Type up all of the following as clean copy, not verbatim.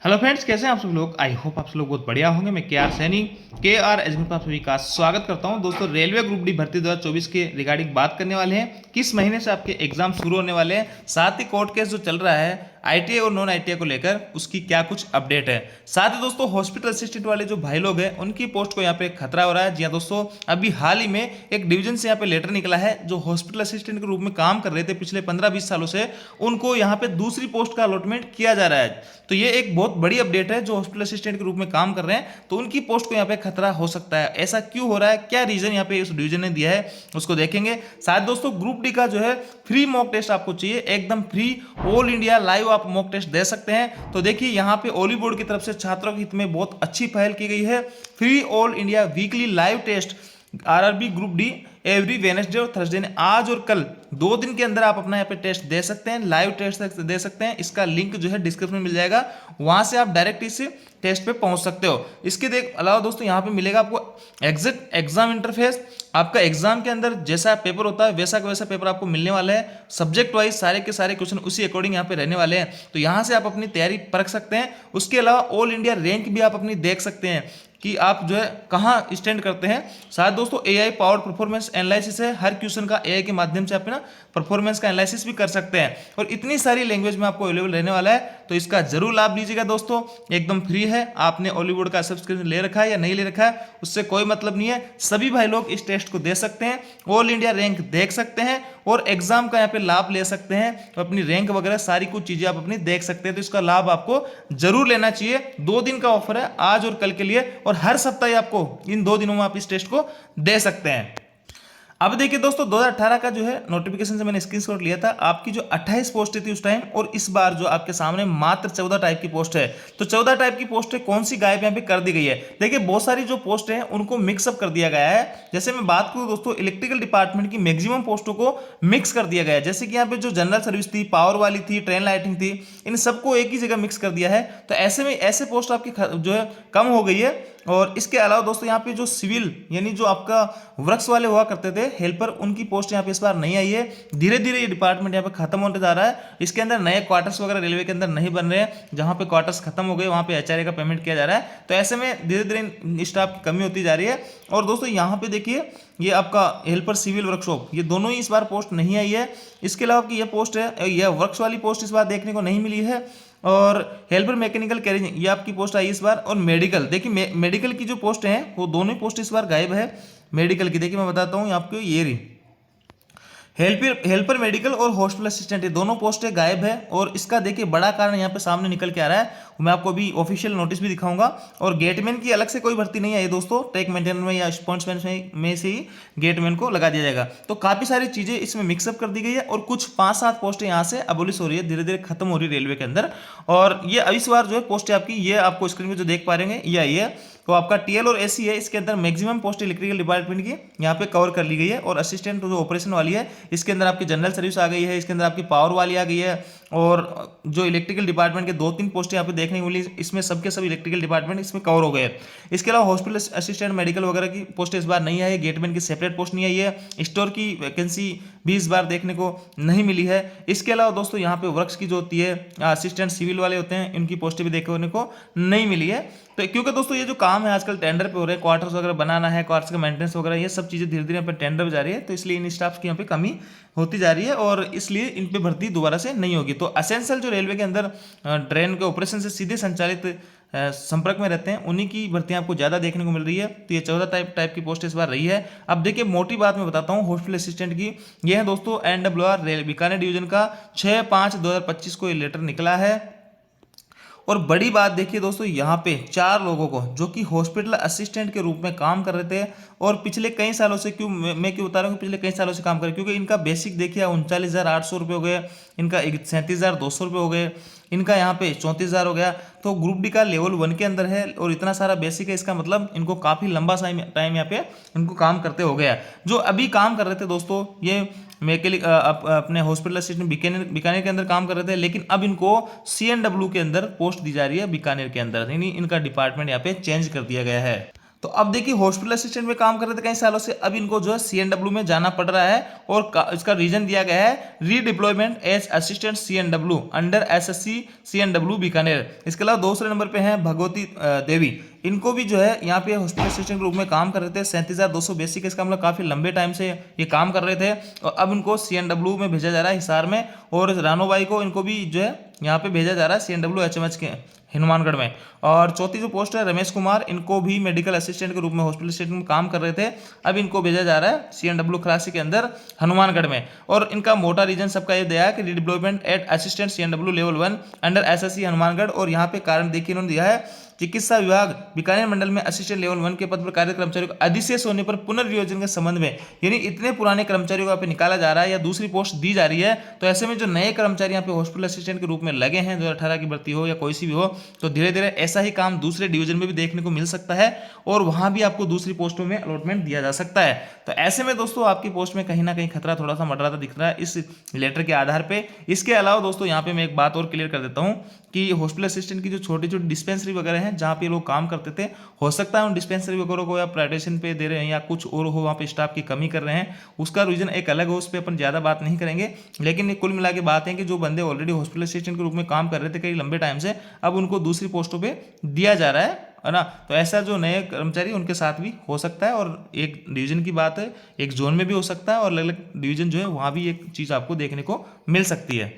Hello friends, कैसे हैं आप सब लोग। आई होप आप सब लोग बहुत बढ़िया होंगे। मैं के आर सैनी KR एजुकेशन पर आप सभी का स्वागत करता हूं। दोस्तों, रेलवे ग्रुप डी भर्ती 2024 के रिगार्डिंग बात करने वाले हैं। किस महीने से आपके एग्जाम शुरू होने वाले हैं, साथ ही कोर्ट केस जो चल रहा है ITA और नॉन ITA को लेकर, उसकी क्या कुछ अपडेट है। साथ ही दोस्तों, हॉस्पिटल असिस्टेंट वाले जो भाई लोग हैं उनकी पोस्ट को यहाँ पे खतरा हो रहा है। जी हाँ दोस्तों, अभी हाल ही में एक डिवीजन से यहाँ पे लेटर निकला है। जो हॉस्पिटल असिस्टेंट के रूप में काम कर रहे थे पिछले 15-20 सालों से, उनको यहाँ पे दूसरी पोस्ट का अलॉटमेंट किया जा रहा है। तो ये एक बहुत बड़ी अपडेट है। जो हॉस्पिटल असिस्टेंट के रूप में काम कर रहे हैं तो उनकी पोस्ट को यहाँ पे खतरा हो सकता है। ऐसा क्यों हो रहा है, क्या रीजन यहाँ पे इस डिवीजन ने दिया है, उसको देखेंगे। साथ दोस्तों, ग्रुप डी का जो है फ्री मॉक टेस्ट आपको चाहिए, एकदम फ्री, ऑल इंडिया लाइव आप मॉक टेस्ट दे सकते हैं। तो देखिए, यहाँ पे ओली बोर्ड की तरफ से छात्रों के हित में बहुत अच्छी पहल की गई है। Free all India weekly live test RRB group D every Wednesday और थर्सडे ने आज और कल 2 दिन के अंदर आप अपना यहाँ पे टेस्ट दे सकते हैं, लाइव टेस्ट दे सकते हैं। इसका लिंक जो है डिस्क्रिप्शन में मिल जाएगा, वहां से आप डायरेक्ट इस टेस्ट पे पहुंच सकते हो। इसके अलावा दोस्तों, यहाँ पे मिलेगा आपको एग्जिट एग्जाम इंटरफेस। आपका एग्जाम के अंदर जैसा पेपर होता है वैसा का वैसा पेपर आपको मिलने वाला है। सब्जेक्ट वाइज सारे के सारे क्वेश्चन उसी अकॉर्डिंग यहाँ पे रहने वाले हैं। तो यहाँ से आप अपनी तैयारी परख सकते हैं। उसके अलावा ऑल इंडिया रैंक भी आप अपनी देख सकते हैं कि आप जो है कहाँ स्टैंड करते हैं। साथ दोस्तों, AI पावर्ड परफॉर्मेंस एनालिसिस है। हर क्वेश्चन का AI के माध्यम से आप ना परफॉर्मेंस का एनालिसिस भी कर सकते हैं, और इतनी सारी लैंग्वेज में आपको अवेलेबल रहने वाला है। तो इसका जरूर लाभ लीजिएगा दोस्तों, एकदम फ्री है। आपने हॉलीवुड का सब्सक्रिप्शन ले रखा है या नहीं ले रखा है, उससे कोई मतलब नहीं है। सभी भाई लोग इस टेस्ट को दे सकते हैं, ऑल इंडिया रैंक देख सकते हैं, और एग्जाम का यहाँ पे लाभ ले सकते हैं। तो अपनी रैंक वगैरह सारी कुछ चीजें आप अपनी देख सकते हैं। तो इसका लाभ आपको जरूर लेना चाहिए। 2 दिन का ऑफर है, आज और कल के लिए, और हर सप्ताह आपको इन 2 दिनों में आप इस टेस्ट को दे सकते हैं। अब देखिए दोस्तों, 2018 का जो है नोटिफिकेशन से मैंने स्क्रीनशॉट लिया था। आपकी जो 28 पोस्ट थी उस टाइम, और इस बार जो आपके सामने मात्र 14 टाइप की पोस्ट है। तो 14 टाइप की पोस्टें कौन सी गायब यहाँ पे कर दी गई है। देखिए, बहुत सारी जो पोस्ट है उनको मिक्सअप कर दिया गया है। जैसे मैं बात करूं दोस्तों, इलेक्ट्रिकल डिपार्टमेंट की मैक्सिमम पोस्टों को मिक्स कर दिया गया है। जैसे कि यहाँ पे जो जनरल सर्विस थी, पावर वाली थी, ट्रेन लाइटिंग थी, इन सबको एक ही जगह मिक्स कर दिया है। तो ऐसे में ऐसे पोस्ट आपकी जो है कम हो गई है। और इसके अलावा दोस्तों, यहाँ पे जो सिविल यानी जो आपका वर्क्स वाले हुआ करते थे हेल्पर, उनकी पोस्ट यहाँ पे इस बार नहीं आई है। धीरे धीरे ये डिपार्टमेंट यहाँ पे खत्म होने जा रहा है। इसके अंदर नए क्वार्टर्स वगैरह रेलवे के अंदर नहीं बन रहे हैं। जहाँ पे क्वार्टर्स खत्म हो गए वहाँ पे HRA का पेमेंट किया जा रहा है। तो ऐसे में धीरे धीरे स्टाफ की कमी होती जा रही है। और दोस्तों, यहाँ पे देखिए, ये आपका हेल्पर सिविल वर्कशॉप, ये दोनों ही इस बार पोस्ट नहीं आई है। इसके अलावा की यह पोस्ट है, यह वर्क्स वाली पोस्ट इस बार देखने को नहीं मिली है। और हेल्पर मैकेनिकल कैरिंग, ये आपकी पोस्ट आई इस बार। और मेडिकल, देखिए मेडिकल की जो पोस्ट है वो दोनों ही पोस्ट इस बार गायब है। मेडिकल की देखिए मैं बताता हूँ आपको, ये रही हेल्पर मेडिकल और हॉस्पिटल असिस्टेंट, ये दोनों पोस्टें गायब है। और इसका देखिए बड़ा कारण यहाँ पे सामने निकल के आ रहा है। मैं आपको अभी ऑफिशियल नोटिस भी दिखाऊंगा। और गेटमैन की अलग से कोई भर्ती नहीं आई दोस्तों, ट्रैक मेंटेनर में या स्पॉन्समैन में से ही गेटमैन को लगा दिया जाएगा। तो काफी सारी चीजें इसमें मिक्सअप कर दी गई है, और कुछ 5-7 पोस्टें यहाँ से अबोलिश हो रही है, धीरे धीरे खत्म हो रही है रेलवे के अंदर। और ये इस बार जो है पोस्टें आपकी, ये आपको स्क्रीन में जो देख पा रहे हैं ये आई है। तो आपका TL और AC है, इसके अंदर मैक्सिमम पोस्ट इलेक्ट्रिकल डिपार्टमेंट की यहाँ पे कवर कर ली गई है। और असिस्टेंट जो ऑपरेशन वाली है, इसके अंदर आपकी जनरल सर्विस आ गई है, इसके अंदर आपकी पावर वाली आ गई है। और जो इलेक्ट्रिकल डिपार्टमेंट के 2-3 पोस्ट यहाँ पे देखने को मिली, इसमें सबके सब इलेक्ट्रिकल डिपार्टमेंट इसमें कवर हो गए हैं। इसके अलावा हॉस्पिटल असिस्टेंट मेडिकल वगैरह की पोस्ट इस बार नहीं आई है। गेटमैन की सेपरेट पोस्ट नहीं आई है। स्टोर की वैकेंसी भी इस बार देखने को नहीं मिली है। इसके अलावा दोस्तों, यहाँ पे वर्क्स की जो होती है, असिस्टेंट सिविल वाले होते हैं, इनकी पोस्टें भी देखने को नहीं मिली है। तो क्योंकि दोस्तों, ये जो काम है आजकल टेंडर पे हो रहे हैं, क्वार्टर्स वगैरह बनाना है, क्वार्टर्स का मेंटेनेंस वगैरह, ये सब चीजें धीरे धीरे यहाँ पे टेंडर पे जा रही है। तो इसलिए इन स्टाफ की यहाँ पे कमी होती जा रही है, और इसलिए इन पे भर्ती दोबारा से नहीं होगी। तो असेंशियल जो रेलवे के अंदर ट्रेन के ऑपरेशन से सीधे संचालित संपर्क में रहते हैं, उन्हीं की भर्तियां आपको ज्यादा देखने को मिल रही है। तो ये 14 टाइप की पोस्ट इस बार रही है। अब देखिए, मोटी बात मैं बताता हूँ हॉस्पिटल असिस्टेंट की। ये है दोस्तों NWR रेल बीकानेर डिवीजन का 6/5/2025 को ये लेटर निकला है। और बड़ी बात देखिए दोस्तों, यहाँ पे 4 लोगों को जो कि हॉस्पिटल असिस्टेंट के रूप में काम कर रहे थे, और पिछले कई सालों से, क्यों मैं क्यों बता रहा हूँ पिछले कई सालों से काम कर रहे, क्योंकि इनका बेसिक देखिए 39,800 रुपये हो गए, इनका 37,200 रुपये हो गए, इनका यहाँ पे 34,000 हो गया। तो ग्रुप डी का लेवल 1 के अंदर है, और इतना सारा बेसिक है, इसका मतलब इनको काफ़ी लंबा टाइम यहाँ पे इनको काम करते हो गया। जो अभी काम कर रहे थे दोस्तों, ये मैकेनिक अपने हॉस्पिटल असिस्टेंट बीकानेर के अंदर काम कर रहे थे, लेकिन अब इनको CNW के अंदर पोस्ट दी जा रही है बीकानेर के अंदर, यानी इनका डिपार्टमेंट यहाँ पे चेंज कर दिया गया है। तो अब देखिए हॉस्पिटल असिस्टेंट में काम कर रहे थे कई सालों से, अब इनको जो है CNW में जाना पड़ रहा है और इसका रीजन दिया गया है redeployment as assistant CNW under SSC CNW Bikaner. इसके अलावा दूसरे नंबर पे हैं भगवती देवी, इनको भी जो है यहाँ पे हॉस्पिटल असिस्टेंट के रूप में काम कर रहे थे। 37,282 के, इसका मतलब काफी लंबे टाइम से ये काम कर रहे थे और अब इनको CNW में भेजा जा रहा है हिसार में, और रानोबाई को इनको भी जो है यहाँ पे भेजा जा रहा है CNW HMH के हनुमानगढ़ में। और चौथी जो पोस्ट है रमेश कुमार, इनको भी मेडिकल असिस्टेंट के रूप में हॉस्पिटल असिस्टेंट में काम कर रहे थे, अब इनको भेजा जा रहा है CNW खलासी के अंदर हनुमानगढ़ में। और इनका मोटा रीजन सबका ये दिया है कि redevelopment at assistant CNW level 1 under SSC Hanumangarh. और यहाँ पे कारण देखिए इन्होंने दिया है चिकित्सा विभाग बीकानेर मंडल में असिस्टेंट लेवल 1 के पद पर कार्यरत कर्मचारियों को अधिशेष होने पर पुनर्वियोजन के संबंध में, यानी इतने पुराने कर्मचारियों को यहाँ पे निकाला जा रहा है या दूसरी पोस्ट दी जा रही है, तो ऐसे में जो नए कर्मचारी यहाँ पे हॉस्पिटल असिस्टेंट के रूप में लगे हैं 2018 की भर्ती हो या कोई सी भी हो, तो धीरे धीरे ऐसा ही काम दूसरे डिवीजन में भी देखने को मिल सकता है और वहां भी आपको दूसरी पोस्टों में अलॉटमेंट दिया जा सकता है। तो ऐसे में दोस्तों आपकी पोस्ट में कहीं ना कहीं खतरा थोड़ा सा मंडराता दिख रहा है इस लेटर के आधार पे। इसके अलावा दोस्तों यहाँ पे मैं एक बात और क्लियर कर देता हूँ कि हॉस्पिटल असिस्टेंट की जो छोटी छोटी डिस्पेंसरी वगैरह हैं जहाँ पे लोग काम करते थे, हो सकता है उन डिस्पेंसरी वगैरह को या प्राइवेटेशन पे दे रहे हैं या कुछ और हो, वहाँ पे स्टाफ की कमी कर रहे हैं, उसका रीजन एक अलग हो, उस पर अपन ज़्यादा बात नहीं करेंगे। लेकिन कुल मिला के बात है कि जो बंदे ऑलरेडी हॉस्पिटल असिस्टेंट के रूप में काम कर रहे थे कई लंबे टाइम से, अब उनको दूसरी पोस्टों पर दिया जा रहा है ना। तो ऐसा जो नए कर्मचारी उनके साथ भी हो सकता है, और एक डिवीजन की बात है एक जोन में भी हो सकता है और अलग अलग डिवीजन जो है वहाँ भी एक चीज़ आपको देखने को मिल सकती है।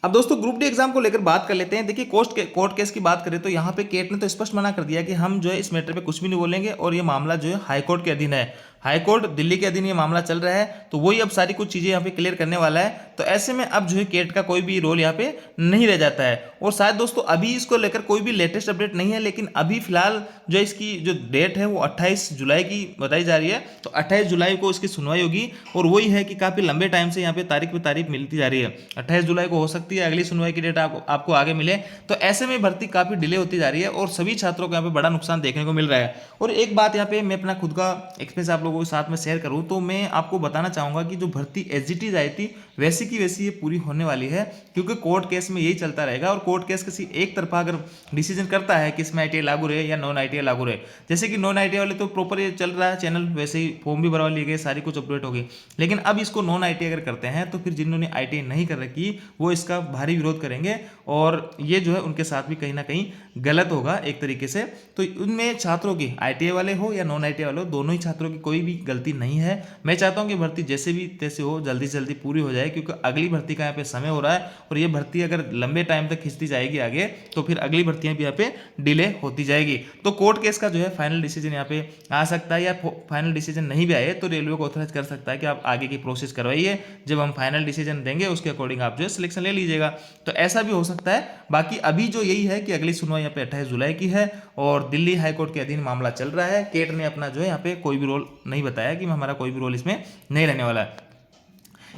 अब दोस्तों ग्रुप डी एग्जाम को लेकर बात कर लेते हैं। देखिए कोर्ट केस की बात करें तो यहाँ पे केट ने तो स्पष्ट मना कर दिया कि हम जो है इस मैटर पे कुछ भी नहीं बोलेंगे और ये मामला जो है हाईकोर्ट के अधीन है, हाईकोर्ट दिल्ली के अधीन ये मामला चल रहा है, तो वही अब सारी कुछ चीजें यहाँ पे क्लियर करने वाला है। तो ऐसे में अब जो है केट का कोई भी रोल यहाँ पे नहीं रह जाता है। और शायद दोस्तों अभी इसको लेकर कोई भी लेटेस्ट अपडेट नहीं है, लेकिन अभी फिलहाल जो इसकी जो डेट है वो 28 जुलाई की बताई जा रही है। तो 28 जुलाई को इसकी सुनवाई होगी और वही है कि काफी लंबे टाइम से यहाँ पे तारीख पे तारीख मिलती जा रही है। 28 जुलाई को हो सकती है अगली सुनवाई की डेट आपको आगे मिले। तो ऐसे में भर्ती काफी डिले होती जा रही है और सभी छात्रों को यहाँ पे बड़ा नुकसान देखने को मिल रहा है। और एक बात यहाँ पे मैं अपना खुद का एक्सपीरियंस आप लोगों के साथ में शेयर करूं तो मैं आपको बताना चाहूंगा कि जो भर्ती एसजीटी आई थी वैसी की वैसी ये पूरी होने वाली है, क्योंकि कोर्ट केस में यही चलता रहेगा। और कोर्ट केस किसी एक तरफा अगर डिसीजन करता है कि इसमें ITI लागू रहे या नॉन ITI लागू रहे, जैसे कि नॉन ITI वाले तो प्रॉपर ये चल रहा है चैनल, वैसे ही फॉर्म भी भरवा लिए गए, सारी कुछ अपडेट हो गई। लेकिन अब इसको नॉन ITI अगर करते हैं तो फिर जिन्होंने ITI नहीं कर रखी वो इसका भारी विरोध करेंगे और ये जो है उनके साथ भी कहीं ना कहीं गलत होगा एक तरीके से। तो उनमें छात्रों की ITI वाले हो या नॉन ITI वाले हो, दोनों ही छात्रों की कोई भी गलती नहीं है। मैं चाहता हूं कि भर्ती जैसे भी तैसे हो जल्दी से जल्दी पूरी हो जाए, क्योंकि अगली भर्ती का यहाँ पे समय हो रहा है और ये भर्ती अगर लंबे टाइम तक खिंचती जाएगी आगे तो फिर अगली भर्तियां भी यहाँ पे डिले होती जाएगी। तो कोर्ट केस का जो है फाइनल डिसीजन यहाँ पे आ सकता है, या फाइनल डिसीजन नहीं भी आए तो रेलवे को ऑथराइज कर सकता है कि आप आगे की प्रोसेस करवाइए, जब हम फाइनल डिसीजन देंगे उसके अकॉर्डिंग आप जो है सिलेक्शन ले लीजिएगा। तो ऐसा भी हो सकता है। बाकी अभी जो यही है कि अगली सुनवाई यहाँ पे 28 जुलाई की है और दिल्ली हाईकोर्ट के अधीन मामला चल रहा है। केट ने अपना जो है यहाँ पे कोई भी रोल नहीं बताया कि हमारा कोई भी रोल इसमें नहीं रहने वाला है।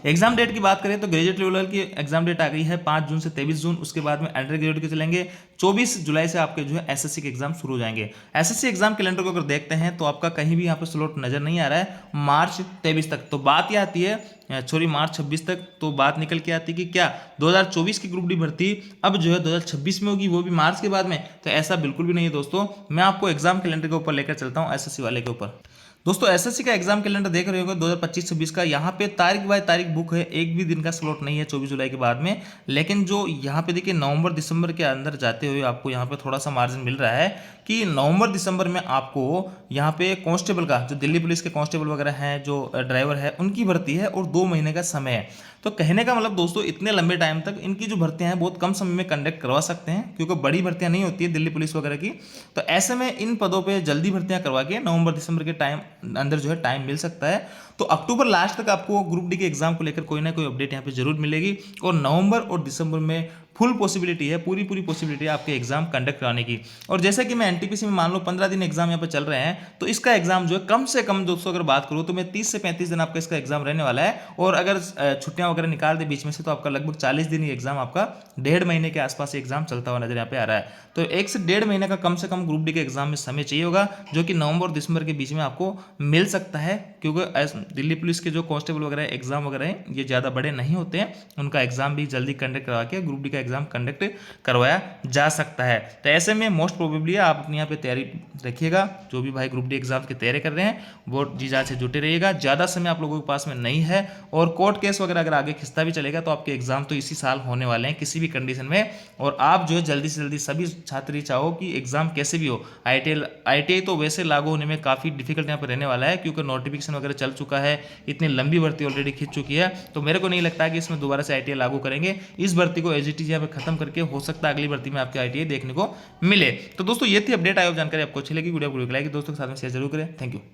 एग्जाम डेट की बात करें तो ग्रेजुएट लेवल की एग्जाम डेट आ गई है 5 जून से 23 जून। उसके बाद में अंडर ग्रेजुएट के चलेंगे 24 जुलाई से आपके जो है एसएससी के एग्जाम शुरू हो जाएंगे। एसएससी एग्जाम कैलेंडर को अगर देखते हैं तो आपका कहीं भी यहाँ पे स्लॉट नजर नहीं आ रहा है मार्च 23 तक। तो बात यह आती है सॉरी मार्च 26 तक, तो बात निकल के आती है कि क्या 2024 की ग्रुप डी भर्ती अब जो है 2026 में होगी, वो भी मार्च के बाद में? तो ऐसा बिल्कुल भी नहीं है दोस्तों। मैं आपको एग्जाम कैलेंडर के ऊपर लेकर चलता हूँ एसएससी वाले के ऊपर। दोस्तों एसएससी का एग्जाम कैलेंडर देख रहे होंगे 2025-26 का, यहाँ पे तारीख बाय तारीख बुक है, एक भी दिन का स्लॉट नहीं है 24 जुलाई के बाद में। लेकिन जो यहाँ पे देखिए नवंबर दिसंबर के अंदर जाते हुए आपको यहाँ पे थोड़ा सा मार्जिन मिल रहा है कि नवंबर दिसंबर में आपको यहाँ पे कांस्टेबल का, जो दिल्ली पुलिस के कांस्टेबल वगैरह हैं, जो ड्राइवर है, उनकी भर्ती है और 2 महीने का समय है। तो कहने का मतलब दोस्तों इतने लंबे टाइम तक इनकी जो भर्तियां हैं बहुत कम समय में कंडक्ट करवा सकते हैं, क्योंकि बड़ी भर्तियां नहीं होती है दिल्ली पुलिस वगैरह की। तो ऐसे में इन पदों पे जल्दी भर्तियां करवा के नवंबर दिसंबर के टाइम अंदर जो है टाइम मिल सकता है। तो अक्टूबर लास्ट तक आपको ग्रुप डी के एग्जाम को लेकर कोई ना कोई अपडेट यहाँ पे जरूर मिलेगी और नवंबर और दिसंबर में फुल पॉसिबिलिटी है, पूरी पॉसिबिलिटी है आपके एग्जाम कंडक्ट कराने की। और जैसे कि मैं एनटीपीसी में मान लो 15 दिन एग्जाम यहाँ पे चल रहे हैं, तो इसका एग्जाम जो है कम से कम दोस्तों अगर बात करूँ तो मैं 30 से 35 दिन आपका इसका एग्जाम रहने वाला है। और अगर छुट्टियां वगैरह निकाल दे बीच में से तो आपका लगभग 40 दिन ही एग्जाम, आपका 1.5 महीने के आसपास एग्जाम चलता हुआ नजर यहाँ पे आ रहा है। तो 1 से 1.5 महीने का कम से कम ग्रुप डी के एग्जाम में समय चाहिए होगा, जो कि नवंबर और दिसंबर के बीच में आपको मिल सकता है। क्योंकि दिल्ली पुलिस के जो कांस्टेबल वगैरह एग्जाम वगैरह हैं ये ज़्यादा बड़े नहीं होते हैं, उनका एग्जाम भी जल्दी कंडक्ट करवा के ग्रुप डी का एग्जाम कंडक्ट करवाया जा सकता है। तो ऐसे में मोस्ट प्रोबेबली आप अपनी यहाँ पे तैयारी रखिएगा। जो भी भाई ग्रुप डी एग्जाम की तैयारी कर रहे हैं वो जी जान से जुटे रहिएगा। ज़्यादा समय आप लोगों के पास में नहीं है, और कोर्ट केस वगैरह अगर आगे खिंचता भी चलेगा तो आपके एग्जाम तो इसी साल होने वाले हैं किसी भी कंडीशन में। और आप जो है जल्दी से जल्दी सभी छात्र चाहो कि एग्जाम कैसे भी हो, IIT तो वैसे लागू होने में काफ़ी डिफिकल्ट यहाँ पर रहने वाला है, क्योंकि नोटिफिकेशन वगैरह चल चुका है, इतनी लंबी भर्ती ऑलरेडी खिंच चुकी है। तो मेरे को नहीं लगता कि इसमें दोबारा से IIT लागू करेंगे। इस भर्ती को एज इट इज यहाँ पे खत्म करके हो सकता है अगली भर्ती में आपके IIT देखने को मिले। तो दोस्तों ये थी अपडेट। आयोग जानकारी आपको अच्छी लगी, वीडियो को लाइक दोस्तों के साथ में शेयर जरूर करें। Thank you.